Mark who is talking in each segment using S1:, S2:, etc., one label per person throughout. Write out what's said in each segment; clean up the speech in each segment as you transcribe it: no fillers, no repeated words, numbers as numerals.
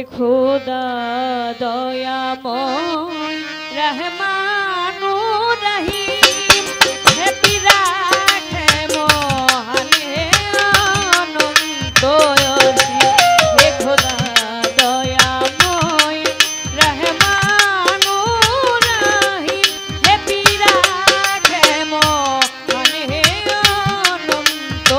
S1: खुदा दयामय रहमानुर रहीम हे बिराट हे महान हे अनंत हे खुदा दयामय रहमानुर रहीम हे बिराट हे महान हे अनंत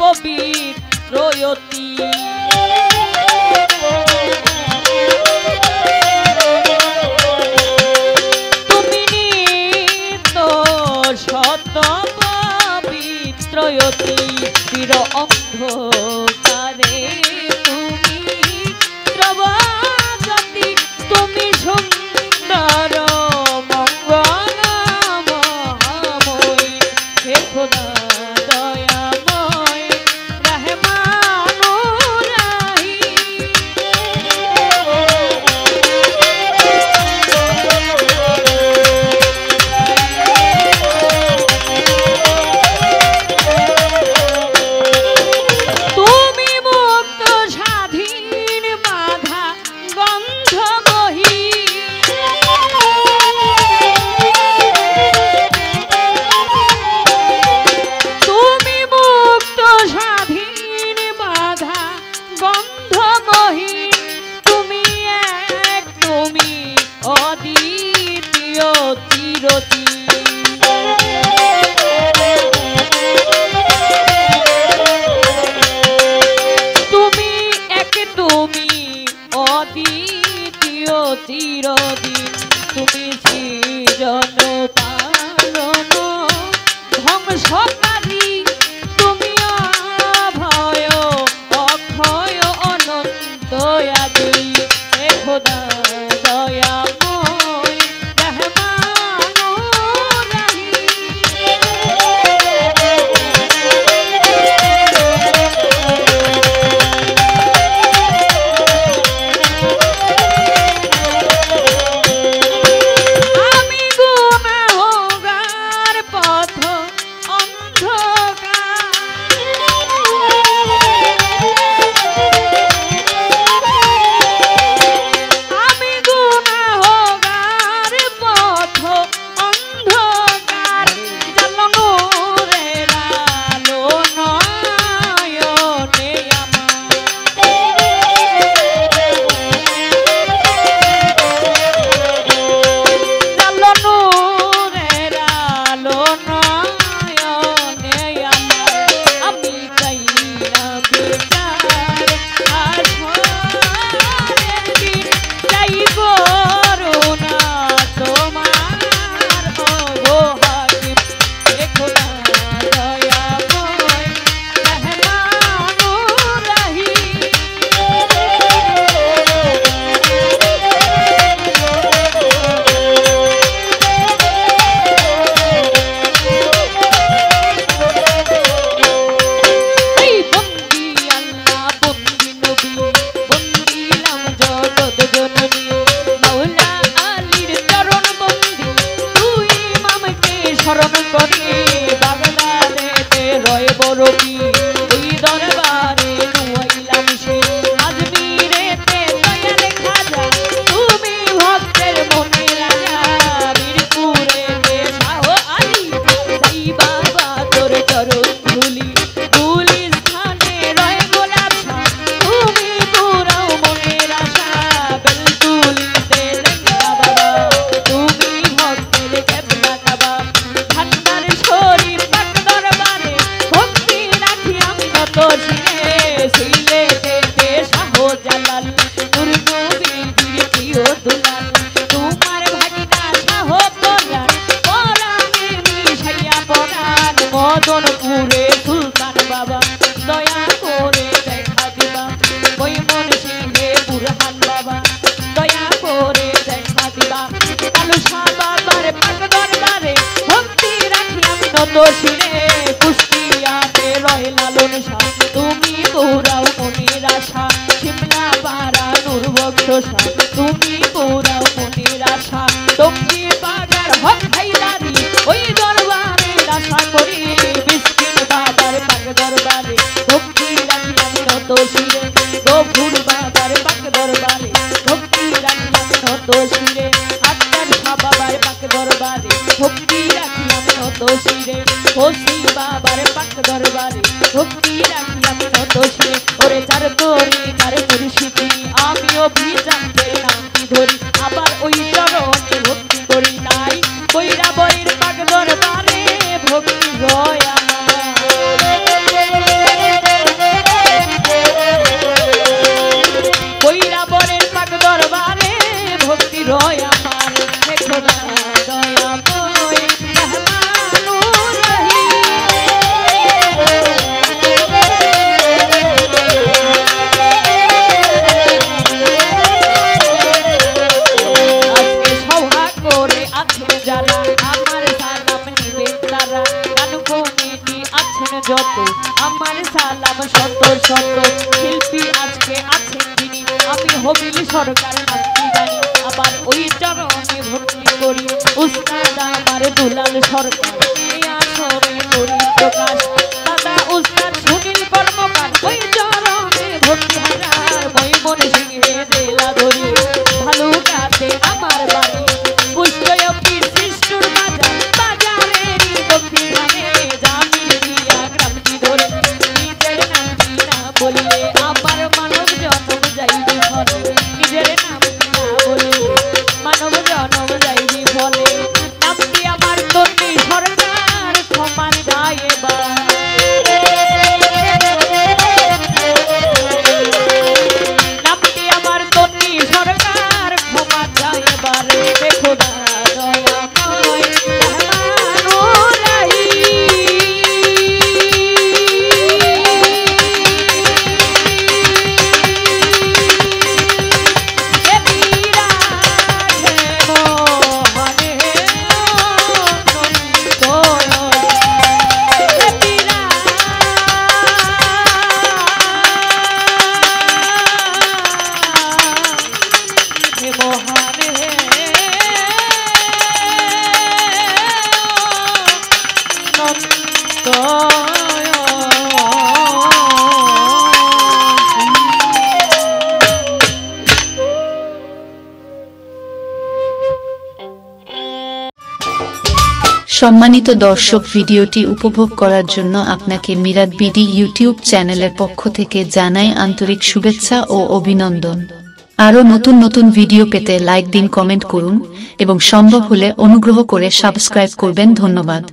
S1: পবিত্রয়তি তুমি নিত্য সত পবিত্রয়তি চির অন্ধকারে তুমি প্রভাজতি তুমি সুন্দর মঙ্গলময় হে খোদা চিরদিন তুমি সৃজন পালন ধ্বংসকারী তুমি অভয় অক্ষয় অনন্ত আদি হে খোদা দয়াময় রহমানুর রহিম স্মরণ করি বাগদাদেতে রয় বরবি ওই দরবারে নুয়াইলাম সে আজমিরেতে দয়াল খাজা তুমি ভক্তের মনে রাজা বীরপুরেতে শাহ আলী সাই বাবা তোর চরণ ধুলি গুলিস্থানে রয় গোলাপ শাহ তুমি পুরাও মনের আশা বেলতুলিতে লেঙ্গা বাবা তুমি ভক্তের কেবলা কাবা ঠান্ডা শিরে হোসি বাবার পাক দরবারে ভক্তি রাখলাম নত শিরে ওরে যার তোরে কার মুর্শিদি আমি অভিযানদের নামটি ধরি আবার ওই চরণে ভক্তি করি তাই কইরা বইয়ের পাক দরবারে ভক্তি হয় কইরা বরের পাক দরবারে ভক্তি রয় আমার দেখো না দয়াময় রহমানুর রহিম আজকে সভা করে আছেন যারা আমার সালাম নিবেন তারা গান কমিটি আছেন যত আমার সালাম শত শত শিল্পী আজকে আছেন তিনি আমি হবিল সরকার নামটি জানি আবার ওই চরণে ভক্তি করি উস্তাদ আমার দুলাল সরকার এই আসরে করি প্রকাশ দাদা উস্তাদ সুনীল কর্মকার ওই চরণে ভক্তি হারার মই মনে সিংহে জেলা ধরি ভালো কাতে আমার বাড়ি পুষ্পয় পীর সৃষ্টির বাজার বাজারেরই দক্ষিণে জামিন দিয়া গ্রামটি ধরে নিজের নামটি না বললে আমার মানব জন্ম যাইবে ফলে নিজের নামটি না বললে মানব জন্ম যাইবে ফলে নামটি আমার তন্নি সরকার সমান যায় বা নামটি আমার তন্নি সরকার ক্ষমা যায় এবারে দেখো না দয়াময় রহমানুর
S2: সম্মানিত দর্শক, ভিডিওটি উপভোগ করার জন্য আপনাকে মিরাদ বিডি ইউটিউব চ্যানেলের পক্ষ থেকে জানাই আন্তরিক শুভেচ্ছা ও অভিনন্দন। আরও নতুন নতুন ভিডিও পেতে লাইক দিন, কমেন্ট করুন এবং সম্ভব হলে অনুগ্রহ করে সাবস্ক্রাইব করবেন। ধন্যবাদ।